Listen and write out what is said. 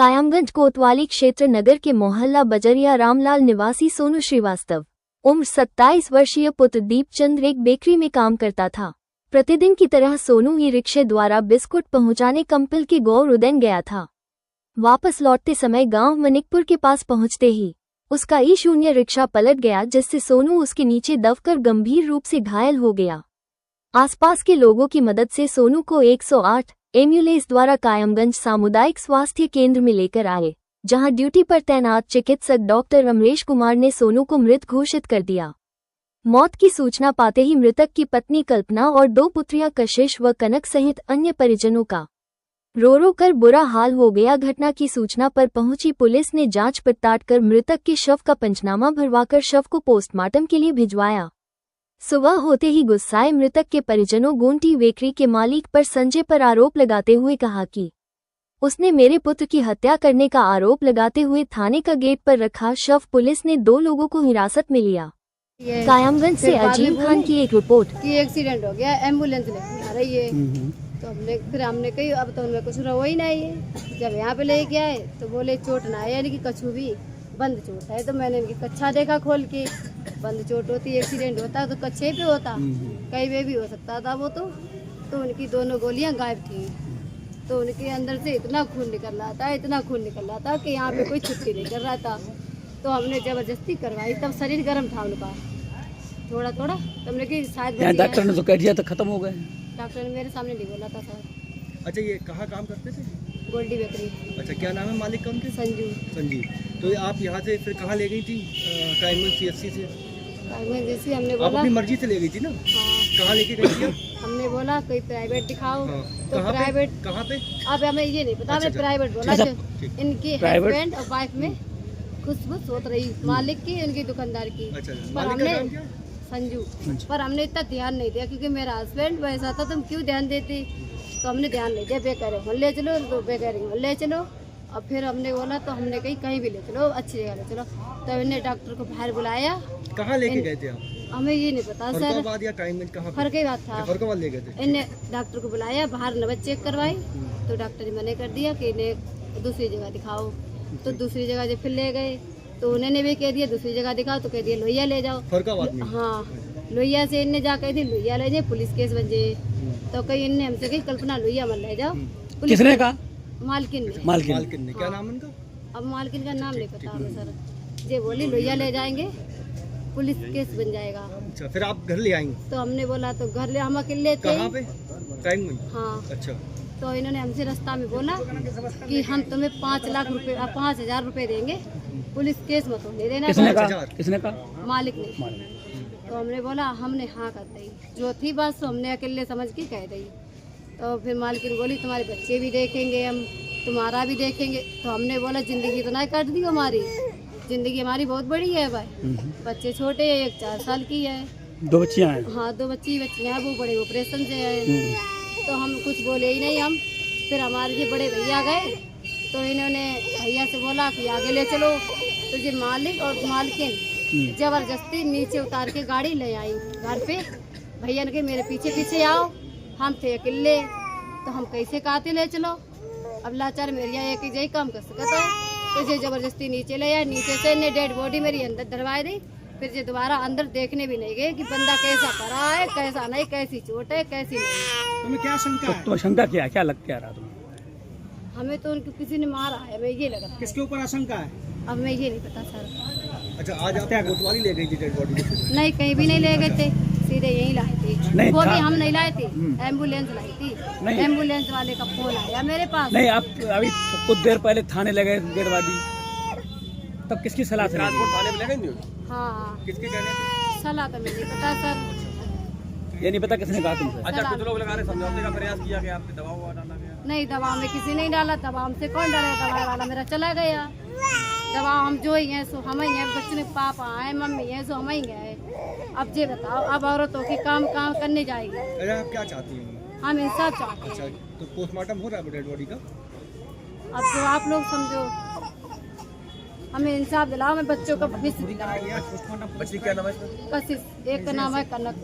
कायमगंज कोतवाली क्षेत्र नगर के मोहल्ला बजरिया रामलाल निवासी सोनू श्रीवास्तव उम्र 27 वर्षीय पुत्र दीपचंद्र एक बेकरी में काम करता था। प्रतिदिन की तरह सोनू ई रिक्शे द्वारा बिस्कुट पहुंचाने कंपल के गौर उदयन गया था। वापस लौटते समय गांव मनिकपुर के पास पहुंचते ही उसका ई-शून्य रिक्शा पलट गया, जिससे सोनू उसके नीचे दबकर गंभीर रूप से घायल हो गया। आसपास के लोगों की मदद से सोनू को 108 एम्बुलेंस द्वारा कायमगंज सामुदायिक स्वास्थ्य केंद्र में लेकर आए, जहां ड्यूटी पर तैनात चिकित्सक डॉक्टर अमरेश कुमार ने सोनू को मृत घोषित कर दिया। मौत की सूचना पाते ही मृतक की पत्नी कल्पना और 2 पुत्रियां कशिश व कनक सहित अन्य परिजनों का रो कर बुरा हाल हो गया। घटना की सूचना पर पहुंची पुलिस ने जांच पड़ताल कर मृतक के शव का पंचनामा भरवाकर शव को पोस्टमार्टम के लिए भिजवाया। सुबह होते ही गुस्साए मृतक के परिजनों गोंटी बेकरी के मालिक पर संजय पर आरोप लगाते हुए कहा कि उसने मेरे पुत्र की हत्या करने का आरोप लगाते हुए थाने का गेट पर रखा शव। पुलिस ने 2 लोगों को हिरासत में लिया। कायमगंज से अजीम खान की एक रिपोर्ट कि एक्सीडेंट हो गया, एम्बुलेंस लेके आ रही है। तो हमने कही अब तो उनमें कुछ रहो ही नहीं है। जब यहाँ पे लेके आए तो बोले चोट ना है, यानी कि कछु भी बंद चोट है। तो मैंने इनकी कच्छा देखा खोल के, बंद चोट होती, एक्सीडेंट होता तो कच्छे पे होता, कहीं पे भी हो सकता था वो। तो उनकी दोनों गोलियां गायब थी। तो उनके अंदर से इतना खून निकल रहा था कि यहाँ पे कोई छुट्टी नहीं कर रहा था। तो हमने जबरदस्ती करवाई, तब शरीर गर्म था उनका थोड़ा। तो हमने कि शायद डॉक्टर ने तो कह दिया तो खत्म हो गए। डॉक्टर ने मेरे सामने नहीं बोला था सर। अच्छा, ये कहाँ काम करते थे? गोल्डी बेकरी। अच्छा, क्या नाम है मालिक का उनके? संजू। तो आप यहाँ से फिर कहाँ ले गई थी? कायमगंज CHC से? कायमगंज जैसे हमने आप बोला अपनी मर्जी से ले गई थी ना? हाँ। कहाँ लेके गई थी? हमने बोला कोई प्राइवेट दिखाओ। हाँ। तो प्राइवेट कहाँ पे? अब हमें ये नहीं पता। अच्छा, हमने प्राइवेट बोला। इनके हस्बैंड और वाइफ में खुशबुश होत रही, मालिक की, इनकी दुकानदार की। अच्छा, पर हमने संजू, पर हमने इतना ध्यान नहीं दिया क्योंकि मेरा हस्बैंड वैसा था। तुम क्यों ध्यान देती? तो हमने ध्यान नहीं दिया। बेकार ले चलो, तो बेकार ले चलो। और फिर हमने बोला तो हमने कहीं भी ले चलो, अच्छी जगह ले चलो। तो इन्हें डॉक्टर को बाहर बुलाया। कहाँ लेके गए थे आप? हमें ये नहीं पता सर। फर्रुखाबाद या कायमगंज कहाँ? फर्रुखाबाद था। फर्रुखाबाद ले गए थे। इन्हें डॉक्टर को बुलाया, बाहर नब्ज चेक करवाई। तो डॉक्टर ने मना कर दिया कि इन्हें दूसरी जगह दिखाओ। तो दूसरी जगह जब फिर ले गए तो उन्होंने भी कह दिया दूसरी जगह दिखाओ। तो कह दिया लोहिया ले जाओ। फर्रुखाबाद में? हाँ, लोहिया से इन्हें जा कही थी लोहिया ले जाए, पुलिस केस बन जाए। तो कहीं इनने हमसे कही कल्पना लोहिया मत ले जाओ। किसने कहा? मालकिन ने। क्या नाम उनका? अब मालकिन का नाम नहीं पता हमें सर। ये बोली लोहिया ले जाएंगे, पुलिस केस बन जाएगा। अच्छा, फिर आप घर ले आएंगे? तो हमने बोला तो घर ले, हम अकेले थे। कहाँ पे? कायमगंज? हाँ। अच्छा। तो इन्होंने हमसे रास्ता में बोला कि हम तुम्हें 5,00,000 रुपए देंगे, पुलिस केस मत होने देना। किसने कहा? मालिक ने। तो हमने बोला, हमने हाँ कर दी। जो थी बस हमने अकेले समझ के कह दी। तो फिर मालकिन बोली तुम्हारे बच्चे भी देखेंगे, हम तुम्हारा भी देखेंगे। तो हमने बोला जिंदगी तो नहीं काट दी हमारी, जिंदगी हमारी बहुत बड़ी है भाई। बच्चे छोटे हैं, एक 4 साल की है, 2 बच्चियाँ हैं। हाँ, 2 बच्चियाँ हैं, वो बड़े ऑपरेशन से है। तो हम कुछ बोले ही नहीं। हम फिर हमारे ये बड़े भैया गए तो इन्होंने भैया से बोला कि आगे ले चलो। तो ये मालिक और मालकिन जबरदस्ती नीचे उतार के गाड़ी ले आई घर पे। भैया ने कहा मेरे पीछे पीछे आओ। हम थे अकेले तो हम कैसे कहते ले चलो। अब लाचार मेरिया एक ही यही काम कर सकता है। तो ये जबरदस्ती नीचे ले आए। नीचे से इन्हें डेड बॉडी मेरी अंदर दरवाए दी। फिर ये दोबारा अंदर देखने भी नहीं गए कि बंदा कैसा करा है, कैसा नहीं, कैसी चोट है, कैसी नहीं। तुम्हें क्या शंका है? तो शंका क्या लग क्या रहा तुम्हें? हमें तो उनको किसी ने मारा है, हमें ये लग रहा है। किसके ऊपर आशंका है? अब मैं ये नहीं पता सर। अच्छा, आज आप कोतवाली ले गई थी डेड बॉडी? नहीं, कहीं भी नहीं ले गए थे, सीधे यहीं लाए थे। वो भी हम नहीं लाए थे, एम्बुलेंस लाई थी। एम्बुलेंस वाले का फोन आया मेरे पास। नहीं, आप अभी कुछ देर पहले थाने ले गए डेड बॉडी, तब किसकी सलाह से? थाने में ले गई? हाँ। किसके कहने पे? सलाह तो मुझे पता सर। ये नहीं पता किसने कहा तुमसे? अच्छा, कुछ लोग लगा रहे समझौते का प्रयास किया गया, आपने दबाव डाला गया? नहीं, दबाव में किसी नहीं डाला। दबाव हमसे कौन डरे? दबाव वाला मेरा चला गया। दबाव हम जो ही हैं सो हम ही हैं। बच्चे में पापा हैं, मम्मी हैं, सो हम ही हैं। अब ये बताओ, अब औरतों की काम करने जाएगी। अरे आप क्या चाहती हैं? हम इंसाफ चाहते हैं। अच्छा, तो पोस्टमार्टम हो रहा है डेड बॉडी का? अब जो आप लोग समझो, हमें इंसाफ दिलाओ, हमें बच्चों का भविष्य दिलाओ। बच्ची क्या नाम है? कशिश, एक का नाम है कनक।